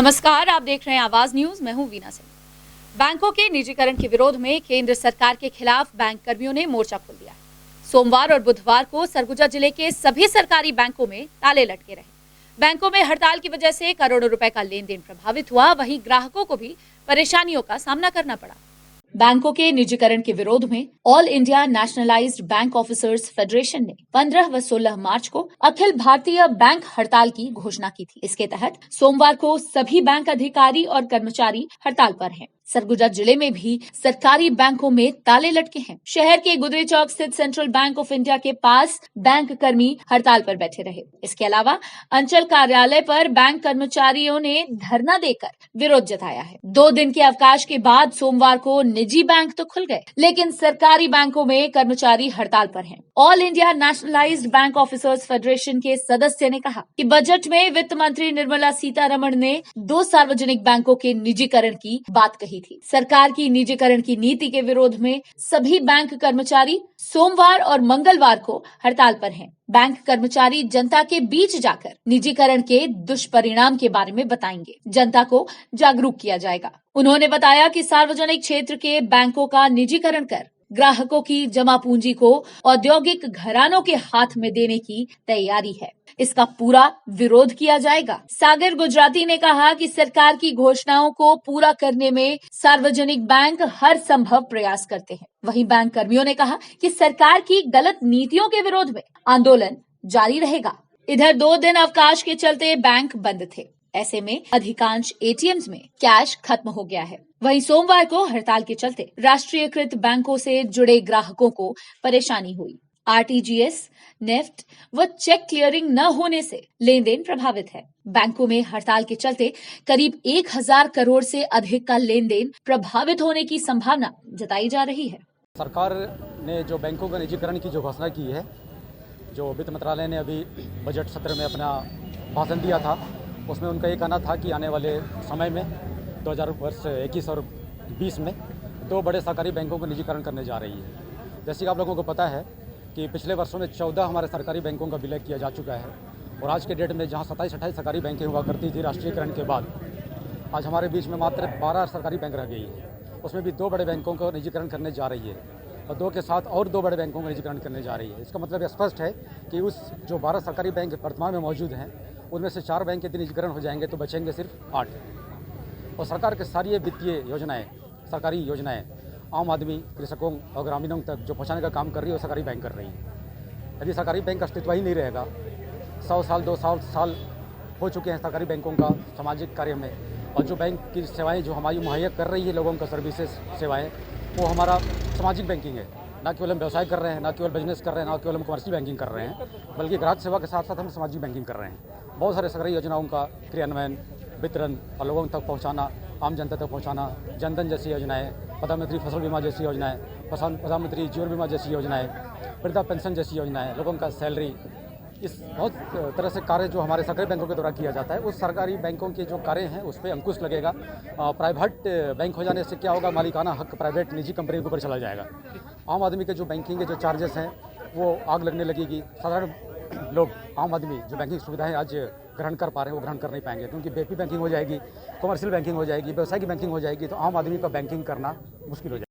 नमस्कार, आप देख रहे हैं आवाज न्यूज। मैं हूं वीना सिंह। बैंकों के निजीकरण के विरोध में केंद्र सरकार के खिलाफ बैंक कर्मियों ने मोर्चा खोल दिया। सोमवार और बुधवार को सरगुजा जिले के सभी सरकारी बैंकों में ताले लटके रहे। बैंकों में हड़ताल की वजह से करोड़ों रुपए का लेन देन प्रभावित हुआ। वहीं ग्राहकों को भी परेशानियों का सामना करना पड़ा। बैंकों के निजीकरण के विरोध में all India nationalised bank officers federation ने 15 व 16 मार्च को अखिल भारतीय बैंक हड़ताल की घोषणा की थी। इसके तहत सोमवार को सभी बैंक अधिकारी और कर्मचारी हड़ताल पर हैं। सरगुजा जिले में भी सरकारी बैंकों में ताले लटके हैं। शहर के गुदरी चौक स्थित सेंट्रल बैंक ऑफ इंडिया के पास बैंक कर्मी हड़ताल पर बैठे रहे। इसके अलावा अंचल कार्यालय पर बैंक कर्मचारियों ने धरना देकर विरोध जताया है। 2 दिन के अवकाश के बाद सोमवार को निजी बैंक तो खुल गए, लेकिन सरकारी बैंकों में कर्मचारी हड़ताल पर हैं। All India nationalised bank officers federation के सदस्य ने कहा कि बजट में वित्त मंत्री निर्मला सीतारमण ने 2 सार्वजनिक बैंकों के निजीकरण की बात कही थी। सरकार की निजीकरण की नीति के विरोध में सभी बैंक कर्मचारी सोमवार और मंगलवार को हड़ताल पर हैं। बैंक कर्मचारी जनता के बीच जाकर निजीकरण के दुष्परिणाम के बारे में बताएंगे। जनता को जागरूक किया जाएगा। उन्होंने बताया कि सार्वजनिक क्षेत्र के बैंकों का निजीकरण कर ग्राहकों की जमा पूंजी को औद्योगिक घरानों के हाथ में देने की तैयारी है। इसका पूरा विरोध किया जाएगा। सागर गुजराती ने कहा कि सरकार की घोषणाओं को पूरा करने में सार्वजनिक बैंक हर संभव प्रयास करते हैं। वहीं बैंक कर्मियों ने कहा कि सरकार की गलत नीतियों के विरोध में आंदोलन जारी रहेगा। इधर 2 दिन अवकाश के चलते बैंक बंद थे। ऐसे में अधिकांश एटीएम्स में कैश खत्म हो गया है। वहीं सोमवार को हड़ताल के चलते राष्ट्रीयकृत बैंकों से जुड़े ग्राहकों को परेशानी हुई। आरटीजीएस, नेफ्ट व चेक क्लियरिंग न होने से लेन देन प्रभावित है। बैंकों में हड़ताल के चलते करीब 1000 करोड़ से अधिक का लेन देन प्रभावित होने की संभावना जताई जा रही है। सरकार ने जो बैंकों का निजीकरण की जो घोषणा की है, जो वित्त मंत्रालय ने अभी बजट सत्र में अपना भाषण दिया था, उसमें उनका ये कहना था कि आने वाले समय में 2021 और 20 में 2 बड़े सरकारी बैंकों को निजीकरण करने जा रही है। जैसे कि आप लोगों को पता है कि पिछले वर्षों में 14 हमारे सरकारी बैंकों का विलय किया जा चुका है और आज के डेट में जहां 27-28 सरकारी बैंकें हुआ करती थी राष्ट्रीयकरण के बाद, आज हमारे बीच में मात्र 12 सरकारी बैंक रह गई है। उसमें भी 2 बड़े बैंकों को निजीकरण करने जा रही है और 2 के साथ और 2 बड़े बैंकों का निजीकरण करने जा रही है। इसका मतलब स्पष्ट है कि उस जो 12 सरकारी बैंक वर्तमान में मौजूद हैं, उनमें से 4 बैंक यदि निजीकरण हो जाएंगे तो बचेंगे सिर्फ 8। और सरकार के सारी वित्तीय योजनाएं, सरकारी योजनाएं आम आदमी, कृषकों और ग्रामीणों तक जो पहुंचाने का काम कर रही है, वो सरकारी बैंक कर रही है। यदि सरकारी बैंक का अस्तित्व ही नहीं रहेगा, 100 साल 200 साल हो चुके हैं सरकारी बैंकों का सामाजिक कार्य में, और जो बैंक की सेवाएं जो हमारी मुहैया कर रही है लोगों को सर्विसेज सेवाएं, वो हमारा सामाजिक बैंकिंग है। ना केवल हम व्यवसाय कर रहे हैं, ना केवल बिजनेस कर रहे हैं, ना केवल हम कमर्शियल बैंकिंग कर रहे हैं, बल्कि ग्राहक सेवा के साथ साथ हम सामाजिक बैंकिंग कर रहे हैं। बहुत सारे सरकारी योजनाओं का क्रियान्वयन, वितरण और लोगों तक पहुंचाना, आम जनता तक पहुंचाना, जनधन जैसी योजनाएं, प्रधानमंत्री फसल बीमा जैसी योजनाएं, प्रधानमंत्री जीवन बीमा जैसी योजनाएं, वृद्धा पेंशन जैसी योजनाएं, लोगों का सैलरी, इस बहुत तरह से कार्य जो हमारे सरकारी बैंकों के द्वारा किया जाता है, उस सरकारी बैंकों के जो कार्य हैं उस पर अंकुश लगेगा। प्राइवेट बैंक हो जाने से क्या होगा, मालिकाना हक प्राइवेट निजी कंपनी के ऊपर चला जाएगा। आम आदमी के जो बैंकिंग के जो चार्जेस हैं वो आग लगने लगेगी। साधारण लोग, आम आदमी जो बैंकिंग सुविधाएं आज ग्रहण कर पा रहे हैं वो ग्रहण कर नहीं पाएंगे, क्योंकि बेपी बैंकिंग हो जाएगी, कमर्शियल बैंकिंग हो जाएगी, व्यवसाय की बैंकिंग हो जाएगी, तो आम आदमी का बैंकिंग करना मुश्किल हो जाएगा।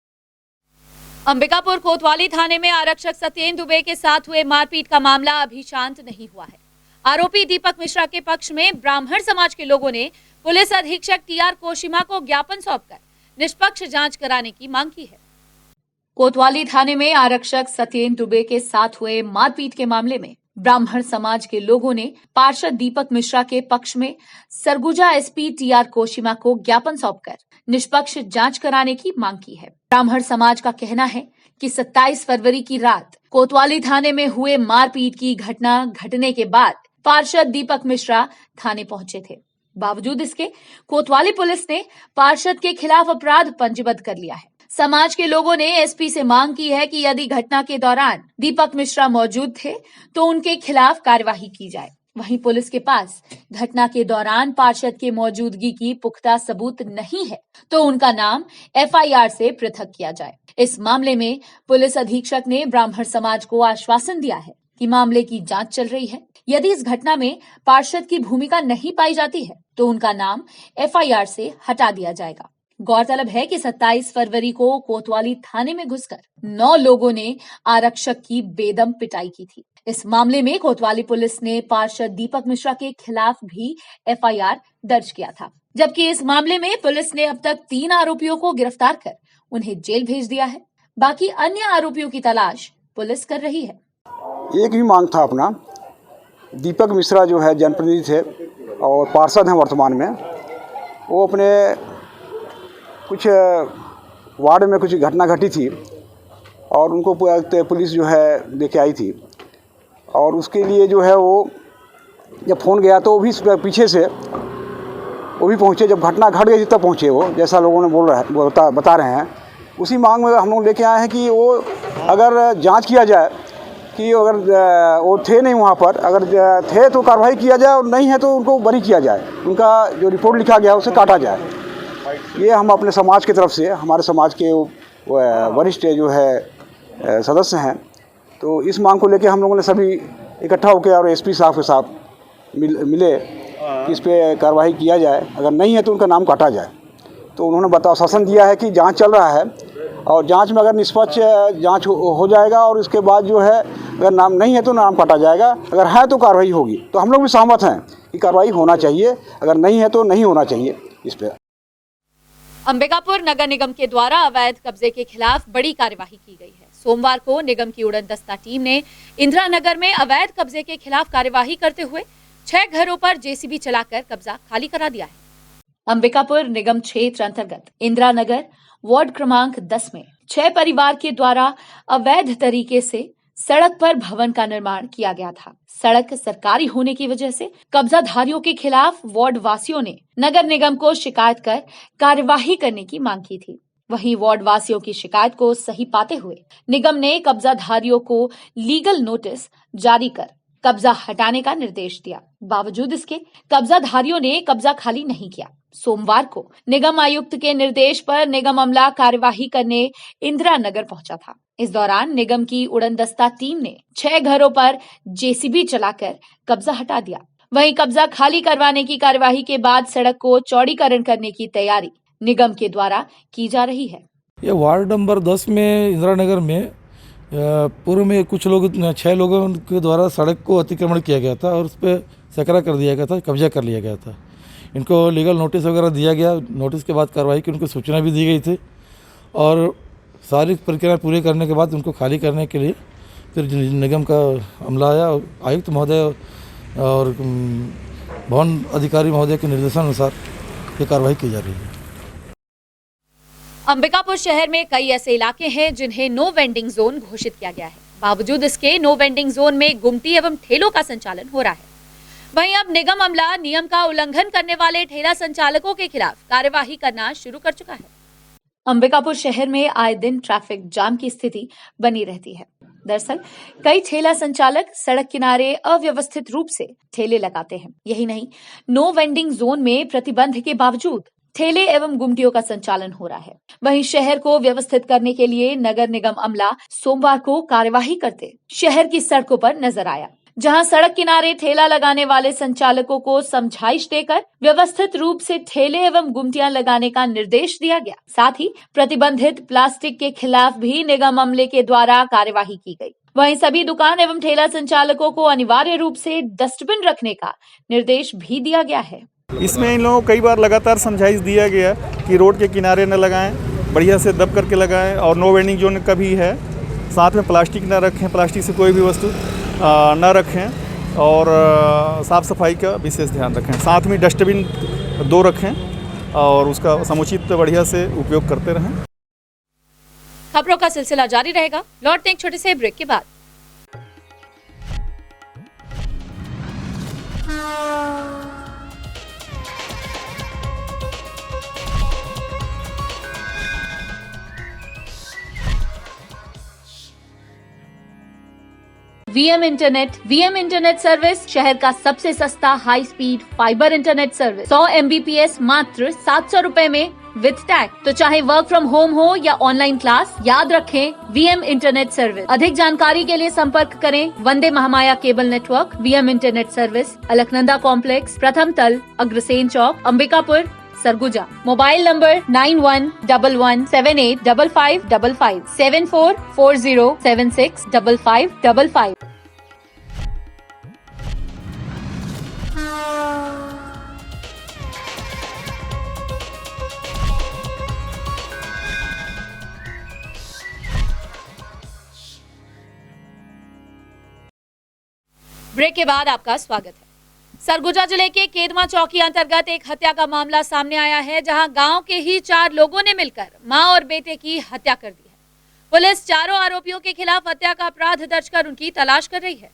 अंबिकापुर कोतवाली थाने में आरक्षक सत्येंद्र दुबे के साथ हुए मारपीट का मामला अभी शांत नहीं हुआ है। आरोपी दीपक मिश्रा के पक्ष में ब्राह्मण समाज के लोगों ने पुलिस अधीक्षक टीआर कोशिमा को ज्ञापन सौंपकर निष्पक्ष जांच कराने की मांग की है। कोतवाली थाने में आरक्षक सत्येंद्र दुबे के साथ हुए मारपीट के मामले में ब्राह्मण समाज के लोगों ने पार्षद दीपक मिश्रा के पक्ष में सरगुजा एसपी टीआर कोशिमा को ज्ञापन सौंपकर निष्पक्ष जांच कराने की मांग की है। ब्राह्मण समाज का कहना है कि 27 फरवरी की रात कोतवाली थाने में हुए मारपीट की घटना घटने के बाद पार्षद दीपक मिश्रा थाने पहुंचे थे। बावजूद इसके कोतवाली पुलिस ने पार्षद के खिलाफ अपराध पंजीबद्ध कर लिया है। समाज के लोगों ने एसपी से मांग की है कि यदि घटना के दौरान दीपक मिश्रा मौजूद थे तो उनके खिलाफ कार्यवाही की जाए। वहीं पुलिस के पास घटना के दौरान पार्षद के मौजूदगी की पुख्ता सबूत नहीं है तो उनका नाम एफआईआर से पृथक किया जाए। इस मामले में पुलिस अधीक्षक ने ब्राह्मण समाज को आश्वासन दिया है कि मामले की जांच चल रही है। यदि इस घटना में पार्षद की भूमिका नहीं पाई जाती है तो उनका नाम एफआईआर से हटा दिया जाएगा। गौरतलब है कि 27 फरवरी को कोतवाली थाने में घुसकर 9 लोगों ने आरक्षक की बेदम पिटाई की थी। इस मामले में कोतवाली पुलिस ने पार्षद दीपक मिश्रा के खिलाफ भी एफआईआर दर्ज किया था, जबकि इस मामले में पुलिस ने अब तक 3 आरोपियों को गिरफ्तार कर उन्हें जेल भेज दिया है। बाकी अन्य आरोपियों की तलाश पुलिस कर रही है। एक ही मांग था अपना, दीपक मिश्रा जो है जनप्रतिनिधि थे और पार्षद हैं वर्तमान में, वो अपने कुछ वार्ड में कुछ घटना घटी थी और उनको पुलिस जो है लेके आई थी और उसके लिए जो है वो जब फ़ोन गया तो वो भी पीछे से वो भी पहुँचे। जब घटना घट गई तब पहुँचे वो, जैसा लोगों ने बता रहे हैं। उसी मांग में हम लोग लेके आए हैं कि वो अगर जांच किया जाए कि अगर वो थे नहीं वहाँ पर, अगर थे तो कार्रवाई किया जाए और नहीं है तो उनको बरी किया जाए, उनका जो रिपोर्ट लिखा गया उसे काटा जाए। ये हम अपने समाज की तरफ से, हमारे समाज के वरिष्ठ जो है सदस्य हैं, तो इस मांग को लेके हम लोगों ने सभी इकट्ठा होकर और एसपी साहब के साथ मिले कि इस पर कार्रवाई किया जाए, अगर नहीं है तो उनका नाम काटा जाए। तो उन्होंने शासन दिया है कि जांच चल रहा है और जांच में अगर निष्पक्ष जांच हो जाएगा और इसके बाद जो है अगर नाम नहीं है तो नाम काटा जाएगा, अगर है तो कार्रवाई होगी। तो हम लोग भी सहमत हैं कि कार्रवाई होना चाहिए, अगर नहीं है तो नहीं होना चाहिए। इस पर अंबिकापुर नगर निगम के द्वारा अवैध कब्जे के खिलाफ बड़ी कार्यवाही की गई है। सोमवार को निगम की उड़न दस्ता टीम ने इंदिरा नगर में अवैध कब्जे के खिलाफ कार्यवाही करते हुए 6 घरों पर जेसीबी चलाकर कब्जा खाली करा दिया है। अंबिकापुर निगम क्षेत्र अंतर्गत इंदिरा नगर वार्ड क्रमांक 10 में 6 परिवार के द्वारा अवैध तरीके से सड़क पर भवन का निर्माण किया गया था। सड़क सरकारी होने की वजह से कब्जाधारियों के खिलाफ वार्ड वासियों ने नगर निगम को शिकायत कर कार्यवाही करने की मांग की थी। वहीं वार्ड वासियों की शिकायत को सही पाते हुए निगम ने कब्जाधारियों को लीगल नोटिस जारी कर कब्जा हटाने का निर्देश दिया। बावजूद इसके कब्जाधारियों ने कब्जा खाली नहीं किया। सोमवार को निगम आयुक्त के निर्देश पर निगम अमला कार्यवाही करने इंदिरा नगर पहुंचा था। इस दौरान निगम की उड़न दस्ता टीम ने 6 घरों पर जेसीबी चलाकर कब्जा हटा दिया। वहीं कब्जा खाली करवाने की कार्यवाही के बाद सड़क को चौड़ीकरण करने की तैयारी निगम के द्वारा की जा रही है। ये वार्ड नंबर 10 में इंदिरा नगर में पूर्व में कुछ लोग 6 लोगों के द्वारा सड़क को अतिक्रमण किया गया था और उस पर सकरा कर दिया गया था, कब्जा कर लिया गया था। इनको लीगल नोटिस वगैरह दिया गया। नोटिस के बाद कार्रवाई की उनको सूचना भी दी गई थी और सारी प्रक्रिया पूरी करने के बाद उनको खाली करने के लिए फिर निगम का अमला आया। आयुक्त महोदय और भवन अधिकारी महोदय के निर्देशानुसार ये कार्रवाई की जा रही है। अंबिकापुर शहर में कई ऐसे इलाके हैं जिन्हें नो वेंडिंग जोन घोषित किया गया है। बावजूद इसके नो वेंडिंग जोन में गुमटी एवं ठेलों का संचालन हो रहा है। वहीं अब निगम अमला नियम का उल्लंघन करने वाले ठेला संचालकों के खिलाफ कार्यवाही करना शुरू कर चुका है। अंबिकापुर शहर में आए दिन ट्रैफिक जाम की स्थिति बनी रहती है। दरअसल कई ठेला संचालक सड़क किनारे अव्यवस्थित रूप से ठेले लगाते हैं। यही नहीं, नो वेंडिंग जोन में प्रतिबंध के बावजूद ठेले एवं गुमटियों का संचालन हो रहा है। वहीं शहर को व्यवस्थित करने के लिए नगर निगम अमला सोमवार को कार्यवाही करते शहर की सड़कों पर नजर आया, जहां सड़क किनारे ठेला लगाने वाले संचालकों को समझाइश देकर व्यवस्थित रूप से ठेले एवं गुमटियां लगाने का निर्देश दिया गया। साथ ही प्रतिबंधित प्लास्टिक के खिलाफ भी निगम अमले के द्वारा कार्यवाही की गई। वहीं सभी दुकान एवं ठेला संचालकों को अनिवार्य रूप से डस्टबिन रखने का निर्देश भी दिया गया है। इसमें इन लोगों को कई बार लगातार समझाइश दिया गया कि रोड के किनारे न लगाएं, बढ़िया से दब करके लगाएं और नो वेंडिंग जोन का भी है। साथ में प्लास्टिक न रखें, प्लास्टिक से कोई भी वस्तु न रखें और साफ़ सफाई का विशेष ध्यान रखें। साथ में डस्टबिन 2 रखें और उसका समुचित बढ़िया से उपयोग करते रहें। खबरों का सिलसिला जारी रहेगा। लौटते हैं एक छोटे से ब्रेक के बाद। वीएम इंटरनेट सर्विस शहर का सबसे सस्ता high speed fibre internet service 100 MBPS मात्र 700 रुपए में विद टैग। तो चाहे वर्क फ्रॉम होम हो या ऑनलाइन क्लास, याद रखें VM इंटरनेट सर्विस। अधिक जानकारी के लिए संपर्क करें Vande Mahamaya cable network, VM internet service, Alaknanda complex, प्रथम तल, Agrasen Chowk, Ambikapur, Surguja. Mobile number 9111785555 7440765555। Break के बाद आपका स्वागत है। सरगुजा जिले के केदमा चौकी अंतर्गत एक हत्या का मामला सामने आया है, जहां गांव के ही 4 लोगों ने मिलकर मां और बेटे की हत्या कर दी है। पुलिस चारों आरोपियों के खिलाफ हत्या का अपराध दर्ज कर उनकी तलाश कर रही है।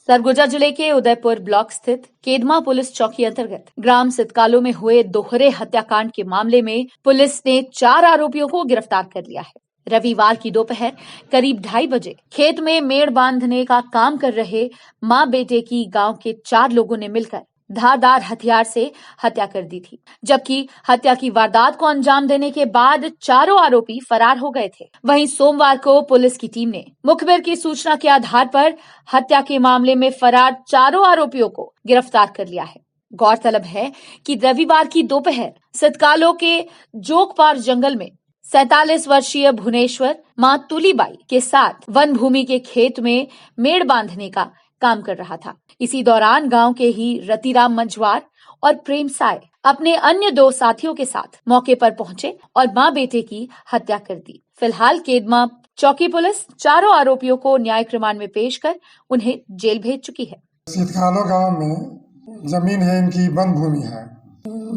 सरगुजा जिले के उदयपुर ब्लॉक स्थित केदमा पुलिस चौकी अंतर्गत ग्राम सितकालो में हुए दोहरे हत्याकांड के मामले में पुलिस ने 4 आरोपियों को गिरफ्तार कर लिया है। रविवार की दोपहर करीब 2:30 बजे खेत में मेड़ बांधने का काम कर रहे मां बेटे की गांव के 4 लोगों ने मिलकर धारदार हथियार से हत्या कर दी थी, जबकि हत्या की वारदात को अंजाम देने के बाद चारों आरोपी फरार हो गए थे। वहीं सोमवार को पुलिस की टीम ने मुखबिर की सूचना के आधार पर हत्या के मामले में फरार चारों आरोपियों को गिरफ्तार कर लिया है। गौरतलब है कि रविवार की दोपहर सितकालो के जोगपार जंगल में 47 वर्षीय भुवनेश्वर मां तुलीबाई के साथ वन भूमि के खेत में मेड़ बांधने का काम कर रहा था। इसी दौरान गांव के ही रतिराम मंझवार और प्रेम साय अपने अन्य 2 साथियों के साथ मौके पर पहुंचे और मां बेटे की हत्या कर दी। फिलहाल केदमा चौकी पुलिस चारों आरोपियों को न्यायिक रिमांड में पेश कर उन्हें जेल भेज चुकी है। सितकालो गांव में जमीन है, इनकी वन भूमि है।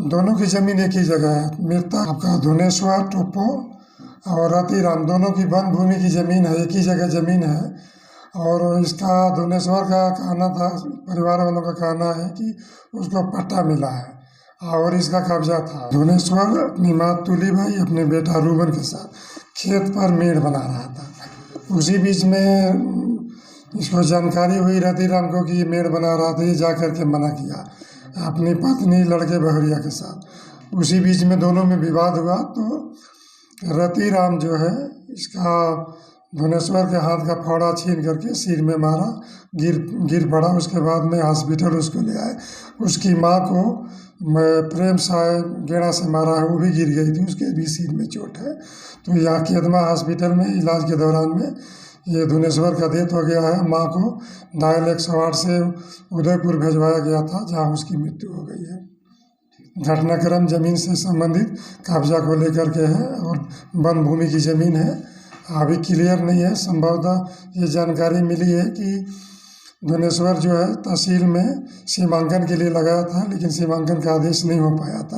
दोनों की जमीन एक ही जगह है। मृतक आपका धुनेश्वर टोपो और रतिराम दोनों की वन भूमि की जमीन है, एक ही जगह जमीन है। और इसका धुनेश्वर का कहना था, परिवार वालों का कहना है कि उसको पट्टा मिला है और इसका कब्जा था। धुनेश्वर अपनी माँ तुलीबाई अपने बेटा रूबन के साथ खेत पर मेड़ बना रहा था। उसी बीच में इसको जानकारी हुई रतिराम को कि ये मेड़ बना रहा था। ये जा करके मना किया अपनी पत्नी लड़के बहुरिया के साथ। उसी बीच में दोनों में विवाद हुआ तो रतिराम जो है इसका धुनेश्वर के हाथ का फावड़ा छीन करके सिर में मारा, गिर पड़ा। उसके बाद में हॉस्पिटल उसको ले आए। उसकी माँ को प्रेम साय गेड़ा से मारा है, वो भी गिर गई थी, उसके भी सिर में चोट है। तो यहाँ केदमा हॉस्पिटल में इलाज के दौरान में ये धुनेश्वर का डेथ हो गया है। माँ को डायल 108 से उदयपुर भिजवाया गया था, जहाँ उसकी मृत्यु हो गई है। घटनाक्रम जमीन से संबंधित कब्जा को लेकर के है और वन भूमि की जमीन है। अभी क्लियर नहीं है, संभवतः ये जानकारी मिली है कि धुनेश्वर जो है तहसील में सीमांकन के लिए लगाया था, लेकिन सीमांकन का आदेश नहीं हो पाया था।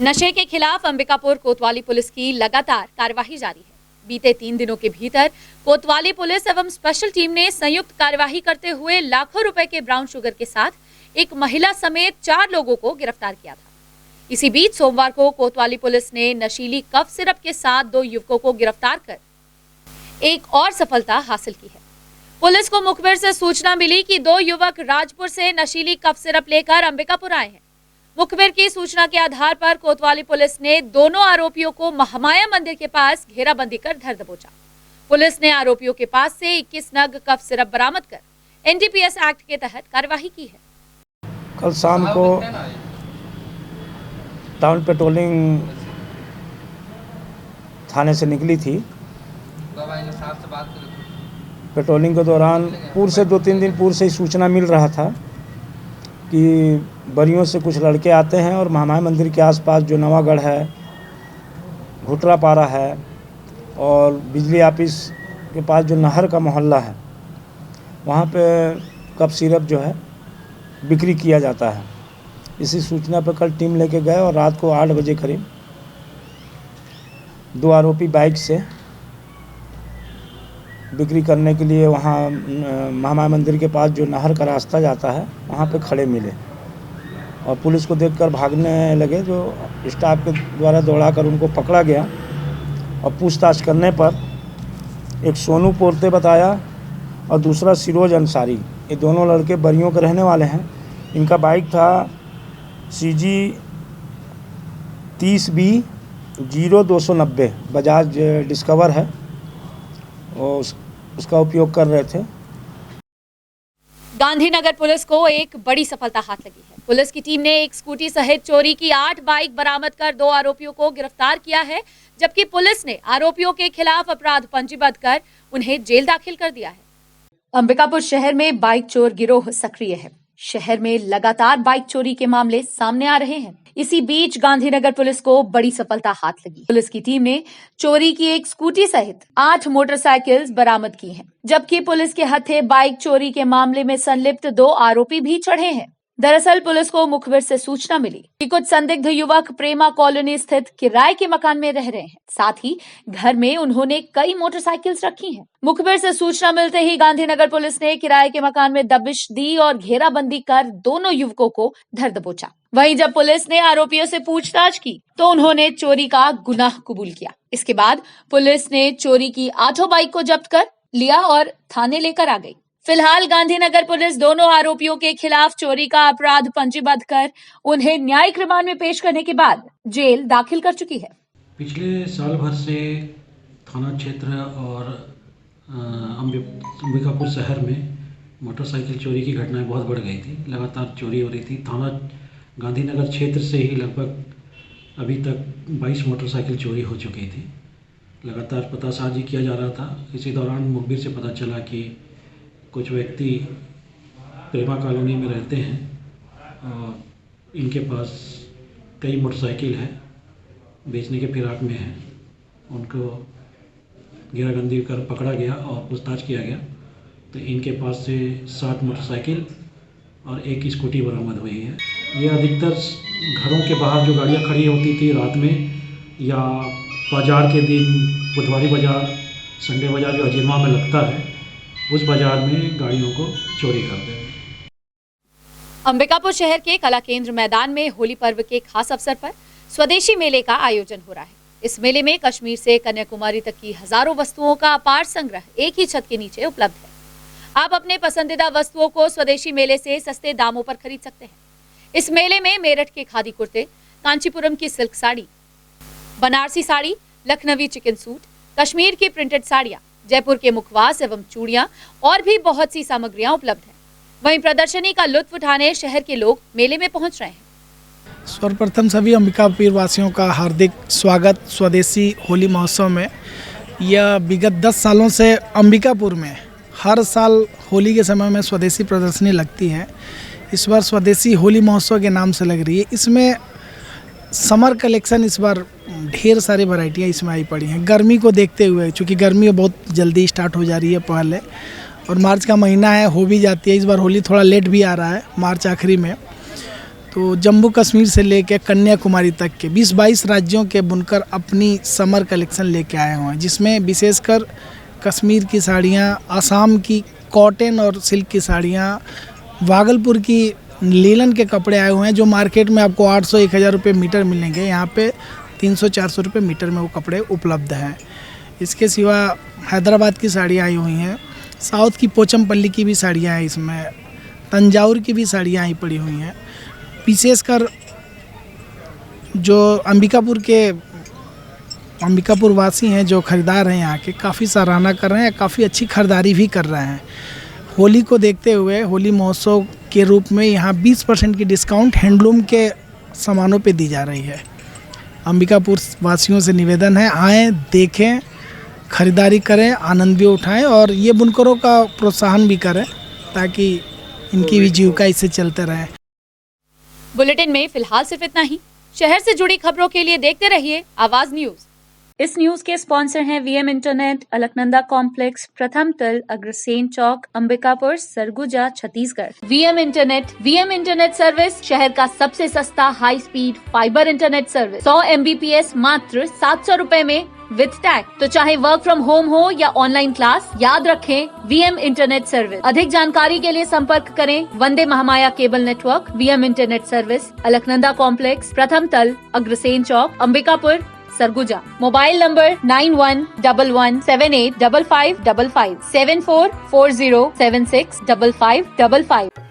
नशे के खिलाफ अंबिकापुर कोतवाली पुलिस की लगातार कार्यवाही जारी है। बीते 3 दिनों के भीतर कोतवाली पुलिस एवं स्पेशल टीम ने संयुक्त कार्यवाही करते हुए लाखों रुपए के ब्राउन शुगर के साथ एक महिला समेत 4 लोगों को गिरफ्तार किया था। इसी बीच सोमवार को कोतवाली पुलिस ने नशीली कफ सिरप के साथ 2 युवकों को गिरफ्तार कर एक और सफलता हासिल की है। पुलिस को मुखबिर से सूचना मिली कि 2 युवक राजपुर से नशीली कफ सिरप लेकर अंबिकापुर आए हैं। मुखबिर की सूचना के आधार पर कोतवाली पुलिस ने दोनों आरोपियों को महामाया मंदिर के पास घेराबंदी कर धर दबोचा। पुलिस ने आरोपियों के पास से 21 नग कफ सिरप बरामद कर NDPS एक्ट के तहत कार्यवाही की है। कल शाम को टाउन पेट्रोलिंग थाने से निकली थी। पेट्रोलिंग के दौरान पूर्व से 2-3 दिन पूर्व से ही सूचना मिल रहा था कि बरियों से कुछ लड़के आते हैं और महामाया मंदिर के आसपास जो नवागढ़ है, घुटरापारा है और बिजली ऑफिस के पास जो नहर का मोहल्ला है, वहाँ पे कफ सिरप जो है बिक्री किया जाता है। इसी सूचना पर कल टीम लेके गए और रात को 8 बजे करीब 2 आरोपी बाइक से बिक्री करने के लिए वहाँ महामाया मंदिर के पास जो नहर का रास्ता जाता है वहाँ पे खड़े मिले और पुलिस को देखकर भागने लगे। जो स्टाफ के द्वारा दौड़ाकर उनको पकड़ा गया और पूछताछ करने पर एक सोनू पोरते बताया और दूसरा सिरोज अंसारी, ये दोनों लड़के बरियों के रहने वाले हैं। इनका बाइक था CG 30B 0290 बजाज डिस्कवर है और उसका उपयोग कर रहे थे। गांधीनगर पुलिस को एक बड़ी सफलता हाथ लगी है। पुलिस की टीम ने एक स्कूटी सहित चोरी की 8 बाइक बरामद कर 2 आरोपियों को गिरफ्तार किया है, जबकि पुलिस ने आरोपियों के खिलाफ अपराध पंजीबद्ध कर उन्हें जेल दाखिल कर दिया है। अंबिकापुर शहर में बाइक चोर गिरोह सक्रिय है। शहर में लगातार बाइक चोरी के मामले सामने आ रहे हैं। इसी बीच गांधीनगर पुलिस को बड़ी सफलता हाथ लगी। पुलिस की टीम ने चोरी की एक स्कूटी सहित 8 मोटरसाइकिल्स बरामद की हैं, जबकि पुलिस के हत्थे बाइक चोरी के मामले में संलिप्त 2 आरोपी भी चढ़े हैं। दरअसल पुलिस को मुखबिर से सूचना मिली कि कुछ संदिग्ध युवक प्रेमा कॉलोनी स्थित किराए के मकान में रह रहे हैं। साथ ही घर में उन्होंने कई मोटरसाइकिल्स रखी हैं। मुखबिर से सूचना मिलते ही गांधीनगर पुलिस ने किराए के मकान में दबिश दी और घेराबंदी कर दोनों युवकों को धर दबोचा। वहीं जब पुलिस ने आरोपियों से पूछताछ की तो उन्होंने चोरी का गुनाह कबूल किया। इसके बाद पुलिस ने चोरी की 8 बाइक को जब्त कर लिया और थाने लेकर आ गई। फिलहाल गांधीनगर पुलिस दोनों आरोपियों के खिलाफ चोरी का अपराध पंजीबद्ध कर उन्हें न्यायिक रिमांड में पेश करने के बाद जेल दाखिल कर चुकी है। पिछले साल भर से थाना क्षेत्र और अंबिकापुर शहर में मोटरसाइकिल चोरी की घटनाएं बहुत बढ़ गई थी। लगातार चोरी हो रही थी। थाना गांधीनगर क्षेत्र से ही लगभग अभी तक 22 मोटरसाइकिल चोरी हो चुकी थी। लगातार पतासाजी किया जा रहा था। इसी दौरान मुखबिर से पता चला कि कुछ व्यक्ति प्रेमा कॉलोनी में रहते हैं और इनके पास कई मोटरसाइकिल है, बेचने के फिराक में है। उनको घेराबंदी कर पकड़ा गया और पूछताछ किया गया तो इनके पास से 7 मोटरसाइकिल और 1 स्कूटी बरामद हुई है। ये अधिकतर घरों के बाहर जो गाड़ियाँ खड़ी होती थी रात में या बाज़ार के दिन, बुधवारी बाज़ार, संडे बाज़ार जो अजीरमा में लगता है, उस बाजार में गाड़ियों को चोरी करते हैं। अंबिकापुर शहर के कला केंद्र मैदान में होली पर्व के खास अवसर पर स्वदेशी मेले का आयोजन हो रहा है। इस मेले में कश्मीर से कन्याकुमारी तक की हजारों वस्तुओं का अपार संग्रह एक ही छत के नीचे उपलब्ध है। आप अपने पसंदीदा वस्तुओं को स्वदेशी मेले से सस्ते दामों पर खरीद सकते हैं। इस मेले में मेरठ के खादी कुर्ते, कांचीपुरम की सिल्क साड़ी, बनारसी साड़ी, लखनवी चिकन सूट, कश्मीर की प्रिंटेड साड़ियाँ, जयपुर के मुखवास एवं चूड़ियां और भी बहुत सी सामग्रियां उपलब्ध हैं। वहीं प्रदर्शनी का लुत्फ उठाने शहर के लोग मेले में पहुंच रहे हैं। सर्वप्रथम सभी अंबिकापुर वासियों का हार्दिक स्वागत स्वदेशी होली महोत्सव में। यह विगत 10 सालों से अंबिकापुर में हर साल होली के समय में स्वदेशी प्रदर्शनी लगती है। इस बार स्वदेशी होली महोत्सव के नाम से लग रही है। इसमें समर कलेक्शन इस बार ढेर सारी वैरायटियाँ इसमें आई पड़ी हैं। गर्मी को देखते हुए, चूँकि गर्मी बहुत जल्दी स्टार्ट हो जा रही है पहले, और मार्च का महीना है, हो भी जाती है। इस बार होली थोड़ा लेट भी आ रहा है, मार्च आखिरी में। तो जम्मू कश्मीर से लेकर कन्याकुमारी तक के 20-22 राज्यों के बुनकर अपनी समर कलेक्शन लेके आए हुए हैं, जिसमें विशेषकर कश्मीर की साड़ियाँ, आसाम की कॉटन और सिल्क की साड़ियाँ, भागलपुर की लीलन के कपड़े आए हुए हैं जो मार्केट में आपको 800-1000 रुपये मीटर मिलेंगे। यहाँ पे 300-400 रुपये मीटर में वो कपड़े उपलब्ध हैं। इसके सिवा हैदराबाद की साड़ियाँ आई हुई हैं, साउथ की पोचमपल्ली की भी साड़ियाँ हैं, इसमें तंजावुर की भी साड़ियाँ आई पड़ी हुई हैं। विशेषकर जो अंबिकापुर वासी हैं, जो ख़रीदार हैं यहाँ के, काफ़ी सराहना कर रहे हैं, काफ़ी अच्छी खरीदारी भी कर रहे हैं। होली को देखते हुए होली महोत्सव के रूप में यहाँ 20% की डिस्काउंट हैंडलूम के सामानों पे दी जा रही है। अंबिकापुर वासियों से निवेदन है, आएँ, देखें, ख़रीदारी करें, आनंद भी उठाएं और ये बुनकरों का प्रोत्साहन भी करें ताकि इनकी भी जीविका इससे चलते रहे। बुलेटिन में फिलहाल सिर्फ इतना ही। शहर से जुड़ी खबरों के लिए देखते रहिए आवाज न्यूज। इस न्यूज के स्पॉन्सर हैं वीएम इंटरनेट, अलकनंदा कॉम्प्लेक्स, प्रथम तल, Agrasen Chowk, Ambikapur, Surguja, Chhattisgarh. VM internet service शहर का सबसे सस्ता high speed fibre internet service. 100 MBPS मात्र 700 रुपए में विद टैग। तो चाहे वर्क फ्रॉम होम हो या ऑनलाइन क्लास, याद रखें वीएम इंटरनेट सर्विस। अधिक जानकारी के लिए संपर्क करें Vande Mahamaya cable network. VM internet service, Alaknanda complex, प्रथम तल, अग्रसेन चौक, अंबिकापुर, सरगुजा। Mobile number 9111785555 7440765555।